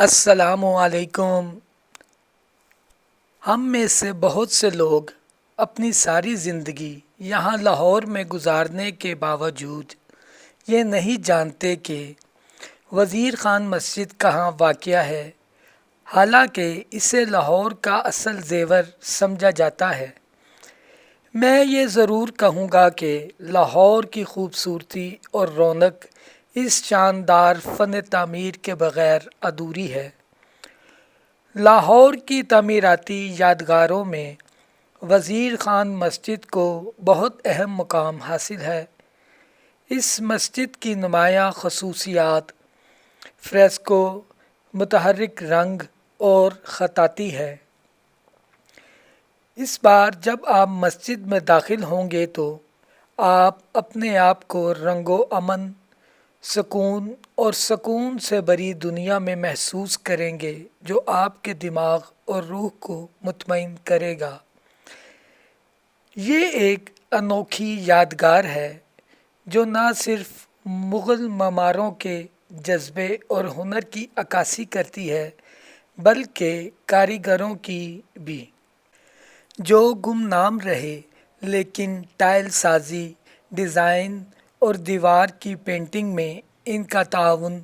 السلام علیکم۔ ہم میں سے بہت سے لوگ اپنی ساری زندگی یہاں لاہور میں گزارنے کے باوجود یہ نہیں جانتے کہ وزیر خان مسجد کہاں واقع ہے، حالانکہ اسے لاہور کا اصل زیور سمجھا جاتا ہے۔ میں یہ ضرور کہوں گا کہ لاہور کی خوبصورتی اور رونق اس شاندار فن تعمیر کے بغیر ادھوری ہے۔ لاہور کی تعمیراتی یادگاروں میں وزیر خان مسجد کو بہت اہم مقام حاصل ہے۔ اس مسجد کی نمایاں خصوصیات فریسکو، متحرک رنگ اور خطاطی ہے۔ اس بار جب آپ مسجد میں داخل ہوں گے تو آپ اپنے آپ کو رنگ و امن، سکون اور سکون سے بھری دنیا میں محسوس کریں گے جو آپ کے دماغ اور روح کو مطمئن کرے گا۔ یہ ایک انوکھی یادگار ہے جو نہ صرف مغل معماروں کے جذبے اور ہنر کی عکاسی کرتی ہے بلکہ کاریگروں کی بھی، جو گمنام رہے لیکن ٹائل سازی، ڈیزائن اور دیوار کی پینٹنگ میں ان کا تعاون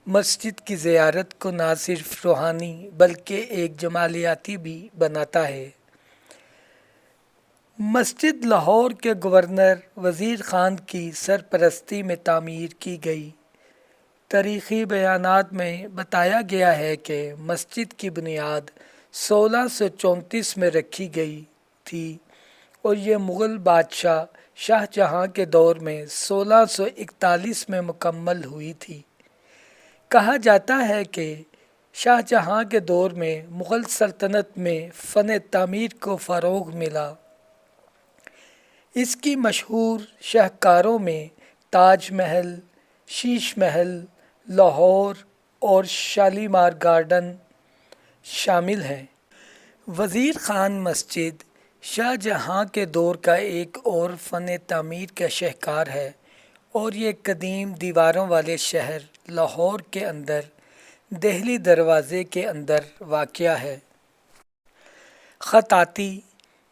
مسجد کی زیارت کو نہ صرف روحانی بلکہ ایک جمالیاتی بھی بناتا ہے۔ مسجد لاہور کے گورنر وزیر خان کی سرپرستی میں تعمیر کی گئی۔ تاریخی بیانات میں بتایا گیا ہے کہ مسجد کی بنیاد 1634 میں رکھی گئی تھی اور یہ مغل بادشاہ شاہ جہاں کے دور میں 1641 میں مکمل ہوئی تھی۔ کہا جاتا ہے کہ شاہ جہاں کے دور میں مغل سلطنت میں فن تعمیر کو فروغ ملا۔ اس کی مشہور شاہکاروں میں تاج محل، شیش محل، لاہور اور شالیمار گارڈن شامل ہیں۔ وزیر خان مسجد شاہ جہاں کے دور کا ایک اور فن تعمیر کا شاہکار ہے اور یہ قدیم دیواروں والے شہر لاہور کے اندر دہلی دروازے کے اندر واقع ہے۔ خطاطی،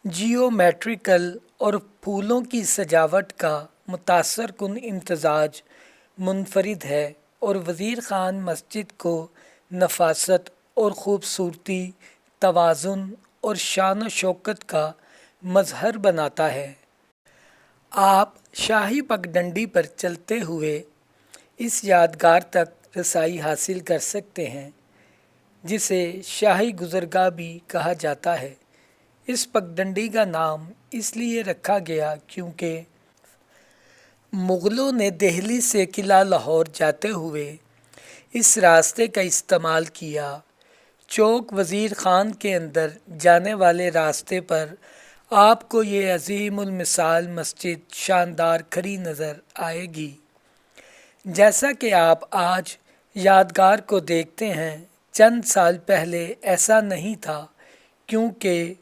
جیومیٹریکل اور پھولوں کی سجاوٹ کا متاثر کن امتزاج منفرد ہے اور وزیر خان مسجد کو نفاست اور خوبصورتی، توازن اور شان و شوکت کا مظہر بناتا ہے۔ آپ شاہی پگڈنڈی پر چلتے ہوئے اس یادگار تک رسائی حاصل کر سکتے ہیں جسے شاہی گزرگاہ بھی کہا جاتا ہے۔ اس پگڈنڈی کا نام اس لیے رکھا گیا کیونکہ مغلوں نے دہلی سے قلعہ لاہور جاتے ہوئے اس راستے کا استعمال کیا۔ چوک وزیر خان کے اندر جانے والے راستے پر آپ کو یہ عظیم المثال مسجد شاندار کھڑی نظر آئے گی۔ جیسا کہ آپ آج یادگار کو دیکھتے ہیں، چند سال پہلے ایسا نہیں تھا کیونکہ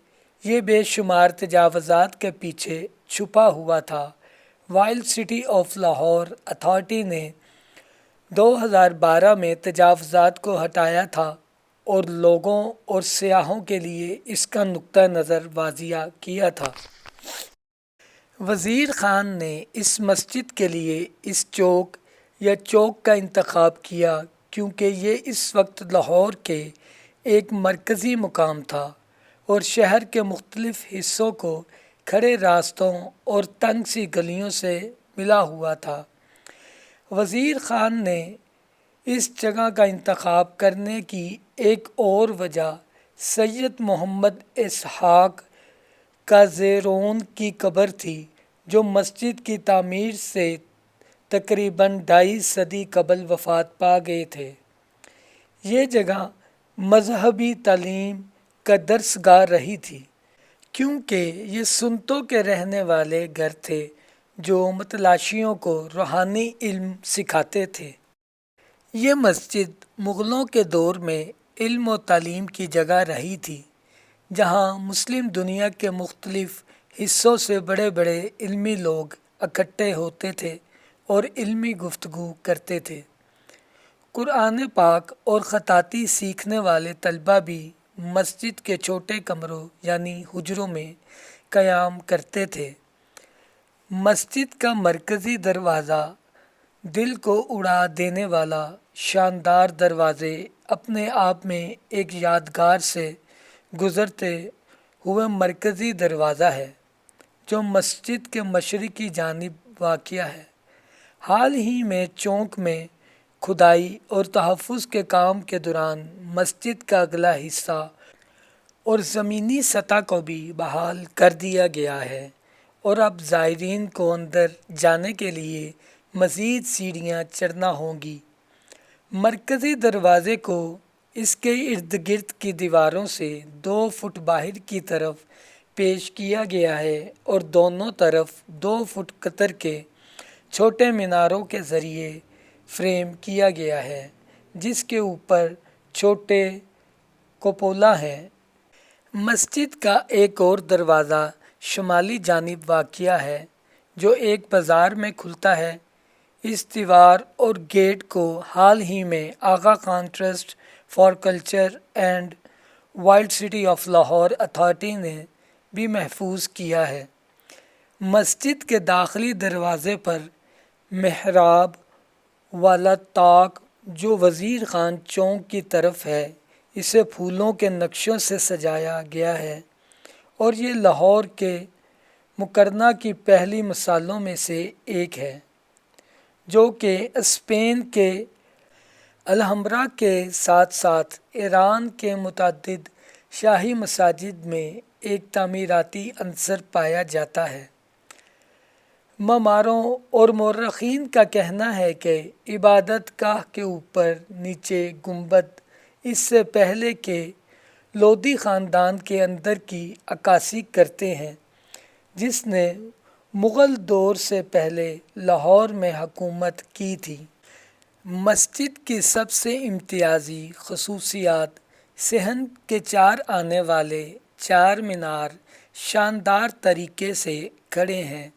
یہ بے شمار تجاوزات کے پیچھے چھپا ہوا تھا۔ Walled city of Lahore authority نے 2012 میں تجاوزات کو ہٹایا تھا اور لوگوں اور سیاحوں کے لیے اس کا نقطہ نظر واضح کیا تھا۔ وزیر خان نے اس مسجد کے لیے اس چوک یا چوک کا انتخاب کیا کیونکہ یہ اس وقت لاہور کے ایک مرکزی مقام تھا اور شہر کے مختلف حصوں کو کھڑے راستوں اور تنگ سی گلیوں سے ملا ہوا تھا۔ وزیر خان نے اس جگہ کا انتخاب کرنے کی ایک اور وجہ سید محمد اسحاق کازیرون کی قبر تھی جو مسجد کی تعمیر سے تقریباً 2.5 صدی قبل وفات پا گئے تھے۔ یہ جگہ مذہبی تعلیم کا درس گاہ رہی تھی کیونکہ یہ سنتوں کے رہنے والے گھر تھے جو متلاشیوں کو روحانی علم سکھاتے تھے۔ یہ مسجد مغلوں کے دور میں علم و تعلیم کی جگہ رہی تھی جہاں مسلم دنیا کے مختلف حصوں سے بڑے بڑے علمی لوگ اکٹھے ہوتے تھے اور علمی گفتگو کرتے تھے۔ قرآن پاک اور خطاطی سیکھنے والے طلبہ بھی مسجد کے چھوٹے کمروں یعنی حجروں میں قیام کرتے تھے۔ مسجد کا مرکزی دروازہ دل کو اڑا دینے والا شاندار دروازے اپنے آپ میں ایک یادگار سے گزرتے ہوئے مرکزی دروازہ ہے جو مسجد کے مشرقی جانب واقع ہے۔ حال ہی میں چونک میں کھدائی اور تحفظ کے کام کے دوران مسجد کا اگلا حصہ اور زمینی سطح کو بھی بحال کر دیا گیا ہے اور اب زائرین کو اندر جانے کے لیے مزید سیڑھیاں چڑھنا ہوں گی۔ مرکزی دروازے کو اس کے ارد گرد کی دیواروں سے 2 فٹ باہر کی طرف پیش کیا گیا ہے اور دونوں طرف 2 فٹ قطر کے چھوٹے میناروں کے ذریعے فریم کیا گیا ہے جس کے اوپر چھوٹے کوپولا ہیں۔ مسجد کا ایک اور دروازہ شمالی جانب واقع ہے جو ایک بازار میں کھلتا ہے۔ اس دیوار اور گیٹ کو حال ہی میں Aga Khan trust for culture and walled city of Lahore authority نے بھی محفوظ کیا ہے۔ مسجد کے داخلی دروازے پر محراب والا طاق جو وزیر خان چوک کی طرف ہے اسے پھولوں کے نقشوں سے سجایا گیا ہے اور یہ لاہور کے مقرنہ کی پہلی مثالوں میں سے ایک ہے جو کہ اسپین کے الحمرا کے ساتھ ساتھ ایران کے متعدد شاہی مساجد میں ایک تعمیراتی عنصر پایا جاتا ہے۔ معماروں اور مورخین کا کہنا ہے کہ عبادت گاہ کے اوپر نیچے گنبد اس سے پہلے کہ لودھی خاندان کے اندر کی عکاسی کرتے ہیں جس نے مغل دور سے پہلے لاہور میں حکومت کی تھی۔ مسجد کی سب سے امتیازی خصوصیات صحن کے 4 آنے والے 4 مینار شاندار طریقے سے کھڑے ہیں۔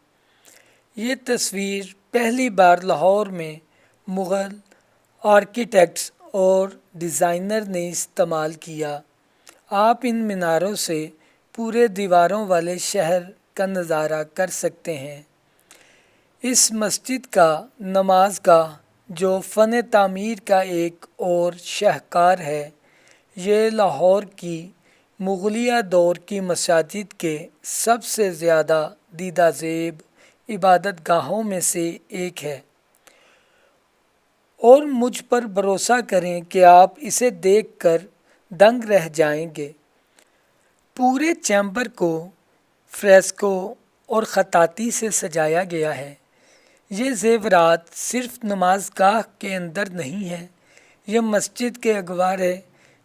یہ تصویر پہلی بار لاہور میں مغل آرکیٹیکٹس اور ڈیزائنر نے استعمال کیا۔ آپ ان میناروں سے پورے دیواروں والے شہر کا نظارہ کر سکتے ہیں۔ اس مسجد کا نماز گاہ جو فن تعمیر کا ایک اور شاہکار ہے، یہ لاہور کی مغلیہ دور کی مساجد کے سب سے زیادہ دیدہ زیب عبادت گاہوں میں سے ایک ہے اور مجھ پر بھروسہ کریں کہ آپ اسے دیکھ کر دنگ رہ جائیں گے۔ پورے چیمبر کو فریسکو اور خطاطی سے سجایا گیا ہے۔ یہ زیورات صرف نماز گاہ کے اندر نہیں ہیں، یہ مسجد کے اگوارے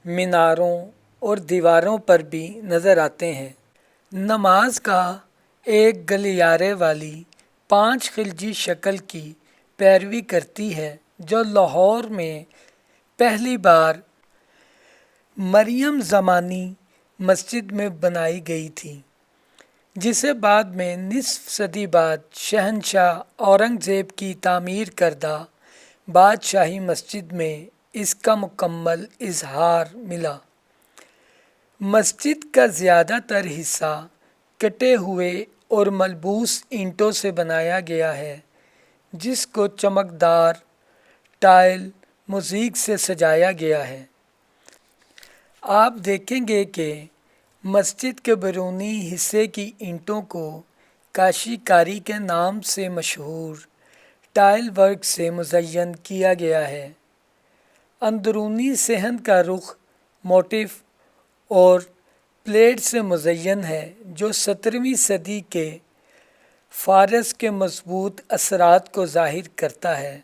میناروں اور دیواروں پر بھی نظر آتے ہیں۔ نماز گاہ ایک گلیارے والی 5 خلجی شکل کی پیروی کرتی ہے جو لاہور میں پہلی بار مریم زمانی مسجد میں بنائی گئی تھی، جسے بعد میں نصف صدی بعد شہنشاہ اورنگ زیب کی تعمیر کردہ بادشاہی مسجد میں اس کا مکمل اظہار ملا۔ مسجد کا زیادہ تر حصہ کٹے ہوئے اور ملبوس اینٹوں سے بنایا گیا ہے جس کو چمکدار ٹائل موزیک سے سجایا گیا ہے۔ آپ دیکھیں گے کہ مسجد کے بیرونی حصے کی اینٹوں کو کاشی کاری کے نام سے مشہور ٹائل ورک سے مزین کیا گیا ہے۔ اندرونی صحن کا رخ موٹیف اور پلیٹ سے مزین ہے جو 17ویں صدی کے فارس کے مضبوط اثرات کو ظاہر کرتا ہے۔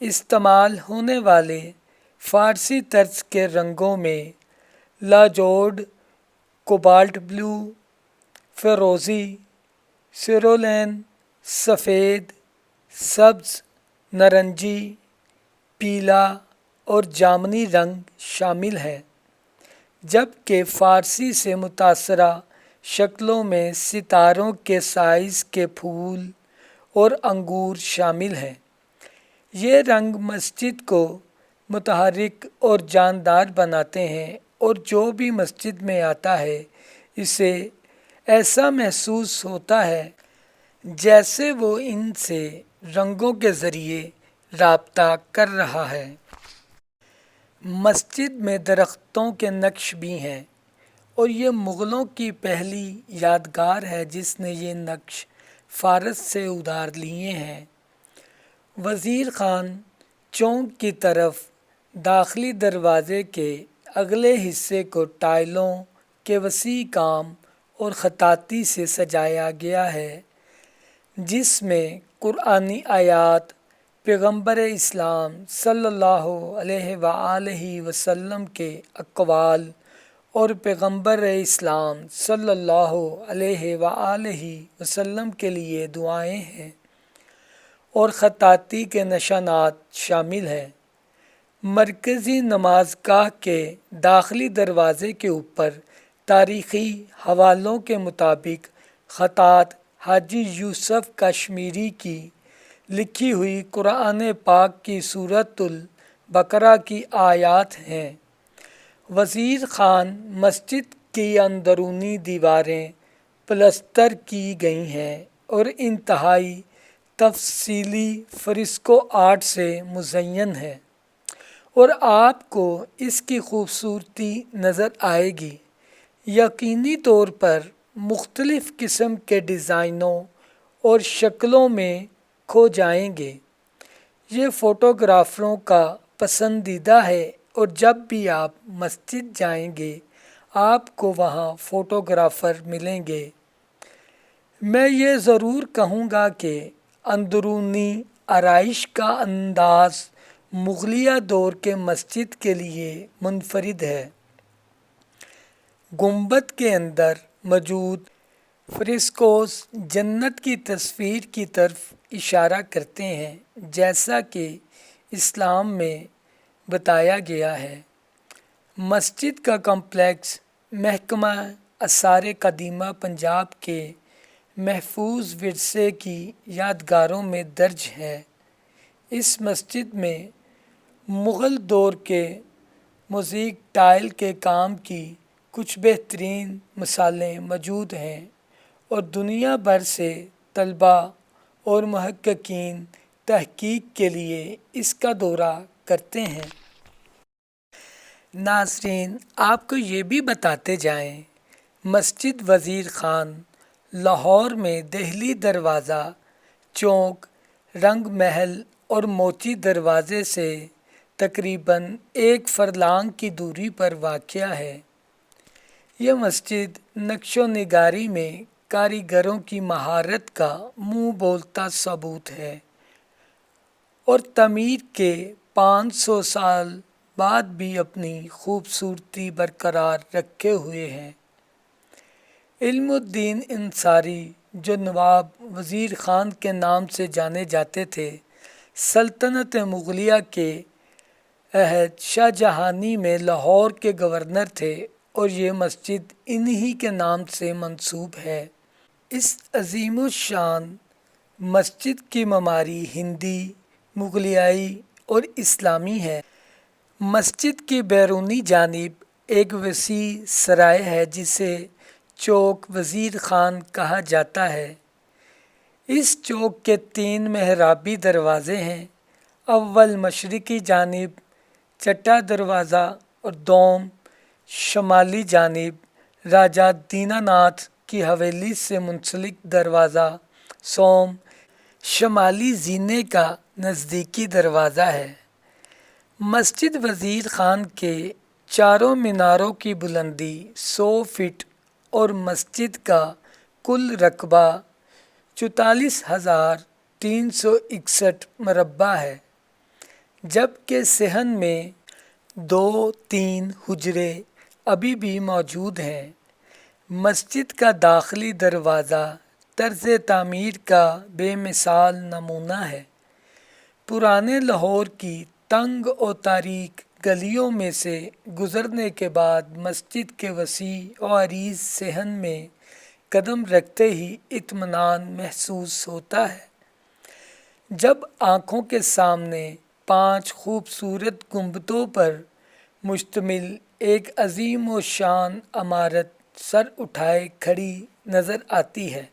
استعمال ہونے والے فارسی طرز کے رنگوں میں لاجوڈ، کوبالٹ بلو، فیروزی، سیرولین، سفید، سبز، نارنجی، پیلا اور جامنی رنگ شامل ہیں، جبکہ فارسی سے متاثرہ شکلوں میں ستاروں کے سائز کے پھول اور انگور شامل ہیں۔ یہ رنگ مسجد کو متحرک اور جاندار بناتے ہیں، اور جو بھی مسجد میں آتا ہے اسے ایسا محسوس ہوتا ہے جیسے وہ ان سے رنگوں کے ذریعے رابطہ کر رہا ہے۔ مسجد میں درختوں کے نقش بھی ہیں، اور یہ مغلوں کی پہلی یادگار ہے جس نے یہ نقش فارس سے ادھار لیے ہیں۔ وزیر خان چوک کی طرف داخلی دروازے کے اگلے حصے کو ٹائلوں کے وسیع کام اور خطاطی سے سجایا گیا ہے، جس میں قرآنی آیات، پیغمبر اسلام صلی اللہ علیہ وآلہ وسلم کے اقوال اور پیغمبر اسلام صلی اللہ علیہ وآلہ وسلم کے لیے دعائیں ہیں، اور خطاطی کے نشانات شامل ہیں۔ مرکزی نماز گاہ کے داخلی دروازے کے اوپر تاریخی حوالوں کے مطابق خطاط حاجی یوسف کشمیری کی لکھی ہوئی قرآن پاک کی سورۃ البقرہ کی آیات ہیں۔ وزیر خان مسجد کی اندرونی دیواریں پلستر کی گئی ہیں اور انتہائی تفصیلی فرسکو آرٹ سے مزین ہے، اور آپ کو اس کی خوبصورتی نظر آئے گی۔ یقینی طور پر مختلف قسم کے ڈیزائنوں اور شکلوں میں کھو جائیں گے۔ یہ فوٹوگرافروں کا پسندیدہ ہے، اور جب بھی آپ مسجد جائیں گے آپ کو وہاں فوٹوگرافر ملیں گے۔ میں یہ ضرور کہوں گا کہ اندرونی آرائش کا انداز مغلیہ دور کے مسجد کے لیے منفرد ہے۔ گنبد کے اندر موجود فرسکوز جنت کی تصویر کی طرف اشارہ کرتے ہیں، جیسا کہ اسلام میں بتایا گیا ہے۔ مسجد کا کمپلیکس محکمہ آثار قدیمہ پنجاب کے محفوظ ورثے کی یادگاروں میں درج ہے۔ اس مسجد میں مغل دور کے موزیک ٹائل کے کام کی کچھ بہترین مثالیں موجود ہیں، اور دنیا بھر سے طلباء اور محققین تحقیق کے لیے اس کا دورہ کرتے ہیں۔ ناظرین، آپ کو یہ بھی بتاتے جائیں، مسجد وزیر خان لاہور میں دہلی دروازہ، چوک، رنگ محل اور موچی دروازے سے تقریباً 1 فرلانگ کی دوری پر واقع ہے۔ یہ مسجد نقش و نگاری میں کاریگروں کی مہارت کا منہ بولتا ثبوت ہے، اور تعمیر کے 500 سال بعد بھی اپنی خوبصورتی برقرار رکھے ہوئے ہے۔ علم الدین انصاری، جو نواب وزیر خان کے نام سے جانے جاتے تھے، سلطنت مغلیہ کے عہد شاہجہانی میں لاہور کے گورنر تھے، اور یہ مسجد انہی کے نام سے منسوب ہے۔ اس عظیم الشان مسجد کی معماری ہندی، مغلیائی اور اسلامی ہے۔ مسجد کی بیرونی جانب ایک وسیع سرائے ہے جسے چوک وزیر خان کہا جاتا ہے۔ اس چوک کے 3 محرابی دروازے ہیں، اول مشرقی جانب چٹا دروازہ، اور دوم شمالی جانب راجہ دینا ناتھ کی حویلی سے منسلک دروازہ، سوم شمالی زینے کا نزدیکی دروازہ ہے۔ مسجد وزیر خان کے چاروں میناروں کی بلندی 100 فٹ اور مسجد کا کل رقبہ 44,361 مربع ہے، جبکہ صحن میں 2-3 حجرے ابھی بھی موجود ہیں۔ مسجد کا داخلی دروازہ طرز تعمیر کا بے مثال نمونہ ہے۔ پرانے لاہور کی تنگ و تاریک گلیوں میں سے گزرنے کے بعد مسجد کے وسیع و عریض صحن میں قدم رکھتے ہی اطمینان محسوس ہوتا ہے۔ جب آنکھوں کے سامنے 5 خوبصورت گنبدوں پر مشتمل ایک عظیم و شان عمارت سر اٹھائے کھڑی نظر آتی ہے۔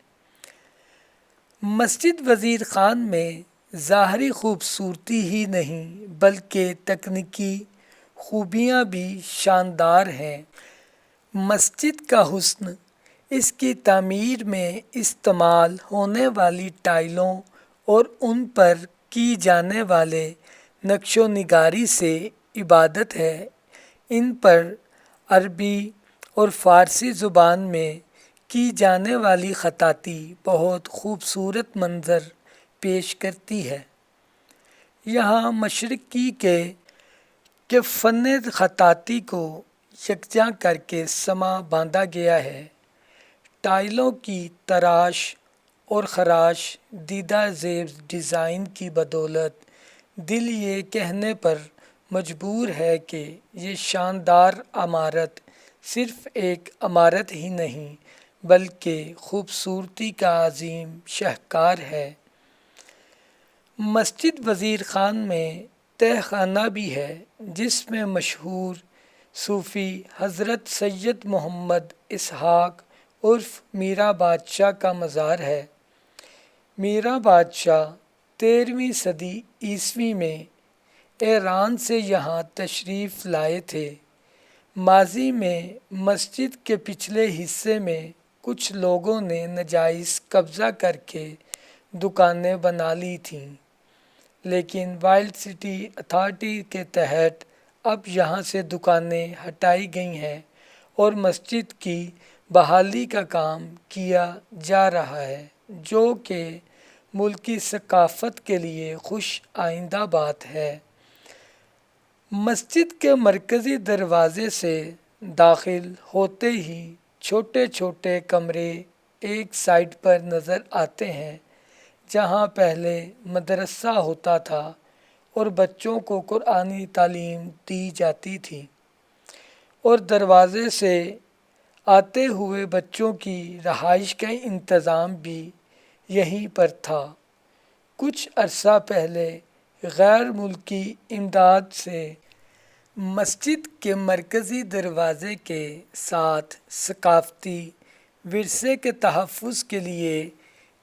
مسجد وزیر خان میں ظاہری خوبصورتی ہی نہیں بلکہ تکنیکی خوبیاں بھی شاندار ہیں۔ مسجد کا حسن اس کی تعمیر میں استعمال ہونے والی ٹائلوں اور ان پر کی جانے والے نقش و نگاری سے عبارت ہے۔ ان پر عربی اور فارسی زبان میں کی جانے والی خطاطی بہت خوبصورت منظر پیش کرتی ہے۔ یہاں مشرقی کے فن خطاطی کو یکجا کر کے سما باندھا گیا ہے۔ ٹائلوں کی تراش اور خراش دیدہ زیب ڈیزائن کی بدولت دل یہ کہنے پر مجبور ہے کہ یہ شاندار عمارت صرف ایک عمارت ہی نہیں بلکہ خوبصورتی کا عظیم شاہکار ہے۔ مسجد وزیر خان میں تہ خانہ بھی ہے جس میں مشہور صوفی حضرت سید محمد اسحاق عرف میرا بادشاہ کا مزار ہے۔ میرا بادشاہ 13ویں صدی عیسوی میں ایران سے یہاں تشریف لائے تھے۔ ماضی میں مسجد کے پچھلے حصے میں کچھ لوگوں نے ناجائز قبضہ کر کے دکانیں بنا لی تھیں، لیکن وائلڈ سٹی اتھارٹی کے تحت اب یہاں سے دکانیں ہٹائی گئی ہیں اور مسجد کی بحالی کا کام کیا جا رہا ہے، جو کہ ملکی ثقافت کے لیے خوش آئندہ بات ہے۔ مسجد کے مرکزی دروازے سے داخل ہوتے ہی چھوٹے چھوٹے کمرے ایک سائڈ پر نظر آتے ہیں جہاں پہلے مدرسہ ہوتا تھا اور بچوں کو قرآنی تعلیم دی جاتی تھی، اور دروازے سے آتے ہوئے بچوں کی رہائش کا انتظام بھی یہیں پر تھا۔ کچھ عرصہ پہلے غیر ملکی امداد سے مسجد کے مرکزی دروازے کے ساتھ ثقافتی ورثے کے تحفظ کے لیے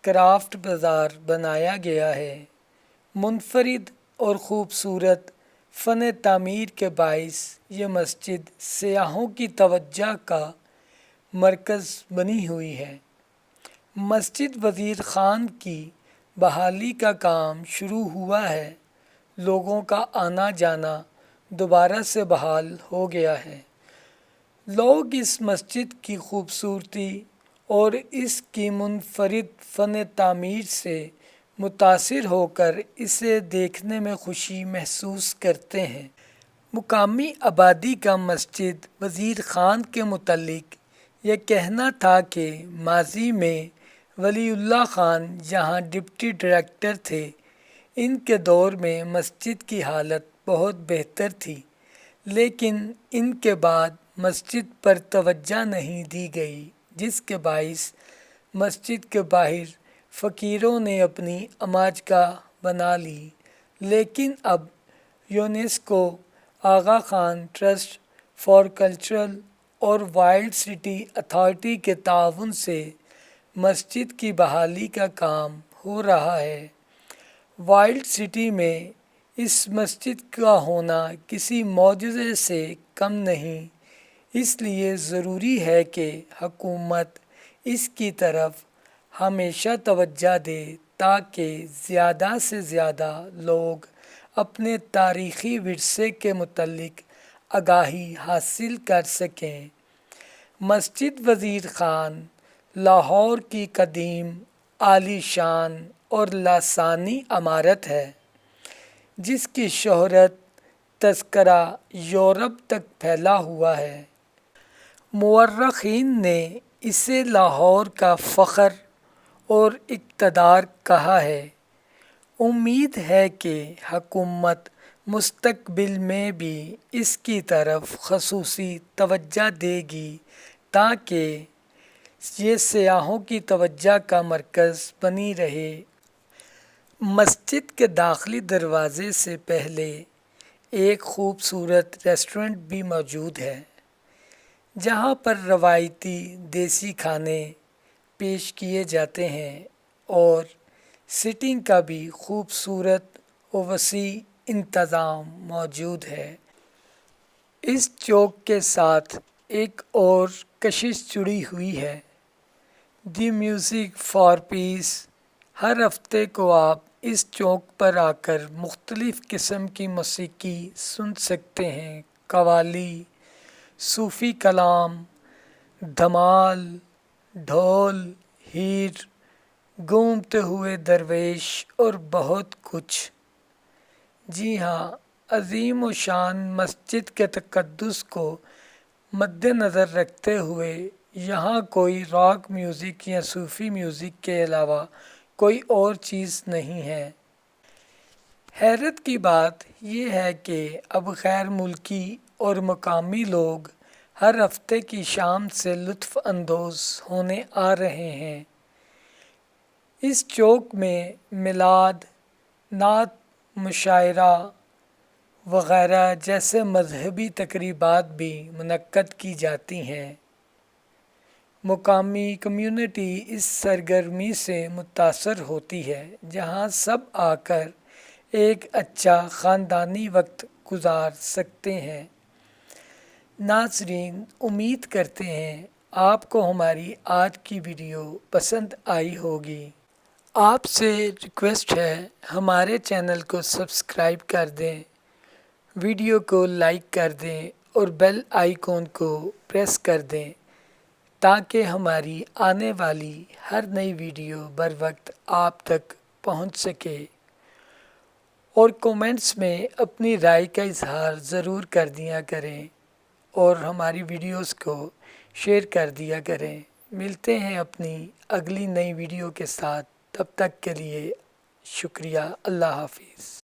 کرافٹ بازار بنایا گیا ہے۔ منفرد اور خوبصورت فن تعمیر کے باعث یہ مسجد سیاحوں کی توجہ کا مرکز بنی ہوئی ہے۔ مسجد وزیر خان کی بحالی کا کام شروع ہوا ہے۔ لوگوں کا آنا جانا دوبارہ سے بحال ہو گیا ہے۔ لوگ اس مسجد کی خوبصورتی اور اس کی منفرد فن تعمیر سے متاثر ہو کر اسے دیکھنے میں خوشی محسوس کرتے ہیں۔ مقامی آبادی کا مسجد وزیر خان کے متعلق یہ کہنا تھا کہ ماضی میں ولی اللہ خان یہاں ڈپٹی ڈائریکٹر تھے۔ ان کے دور میں مسجد کی حالت بہت بہتر تھی، لیکن ان کے بعد مسجد پر توجہ نہیں دی گئی، جس کے باعث مسجد کے باہر فقیروں نے اپنی عمارتگاہ بنا لی، لیکن اب UNESCO, Aga Khan trust for Cultural اور وائلڈ سٹی اتھارٹی کے تعاون سے مسجد کی بحالی کا کام ہو رہا ہے۔ وائلڈ سٹی میں اس مسجد کا ہونا کسی معجزے سے کم نہیں، اس لیے ضروری ہے کہ حکومت اس کی طرف ہمیشہ توجہ دے تاکہ زیادہ سے زیادہ لوگ اپنے تاریخی ورثے کے متعلق آگاہی حاصل کر سکیں۔ مسجد وزیر خان لاہور کی قدیم، عالی شان اور لاسانی عمارت ہے، جس کی شہرت تذکرہ یورپ تک پھیلا ہوا ہے۔ مورخین نے اسے لاہور کا فخر اور اقتدار کہا ہے۔ امید ہے کہ حکومت مستقبل میں بھی اس کی طرف خصوصی توجہ دے گی تاکہ یہ سیاحوں کی توجہ کا مرکز بنی رہے۔ مسجد کے داخلی دروازے سے پہلے ایک خوبصورت ریسٹورنٹ بھی موجود ہے جہاں پر روایتی دیسی کھانے پیش کیے جاتے ہیں اور سیٹنگ کا بھی خوبصورت و وسیع انتظام موجود ہے۔ اس چوک کے ساتھ ایک اور کشش جڑی ہوئی ہے، دی میوزک فار پیس۔ ہر ہفتے کو آپ اس چوک پر آ کر مختلف قسم کی موسیقی سن سکتے ہیں۔ قوالی، صوفی کلام، دھمال، ڈھول، ہیر، گھومتے ہوئے درویش اور بہت کچھ۔ جی ہاں، عظیم و شان مسجد کے تقدس کو مد نظر رکھتے ہوئے یہاں کوئی راک میوزک یا صوفی میوزک کے علاوہ کوئی اور چیز نہیں ہے۔ حیرت کی بات یہ ہے کہ اب غیر ملکی اور مقامی لوگ ہر ہفتے کی شام سے لطف اندوز ہونے آ رہے ہیں۔ اس چوک میں میلاد، نعت مشاعرہ وغیرہ جیسے مذہبی تقریبات بھی منعقد کی جاتی ہیں۔ مقامی کمیونٹی اس سرگرمی سے متاثر ہوتی ہے، جہاں سب آ کر ایک اچھا خاندانی وقت گزار سکتے ہیں۔ ناظرین، امید کرتے ہیں آپ کو ہماری آج کی ویڈیو پسند آئی ہوگی۔ آپ سے ریکویسٹ ہے ہمارے چینل کو سبسکرائب کر دیں، ویڈیو کو لائک کر دیں اور بیل آئیکن کو پریس کر دیں تاکہ ہماری آنے والی ہر نئی ویڈیو بر وقت آپ تک پہنچ سکے، اور کومنٹس میں اپنی رائے کا اظہار ضرور کر دیا کریں اور ہماری ویڈیوز کو شیئر کر دیا کریں۔ ملتے ہیں اپنی اگلی نئی ویڈیو کے ساتھ، تب تک کے لیے شکریہ۔ اللہ حافظ۔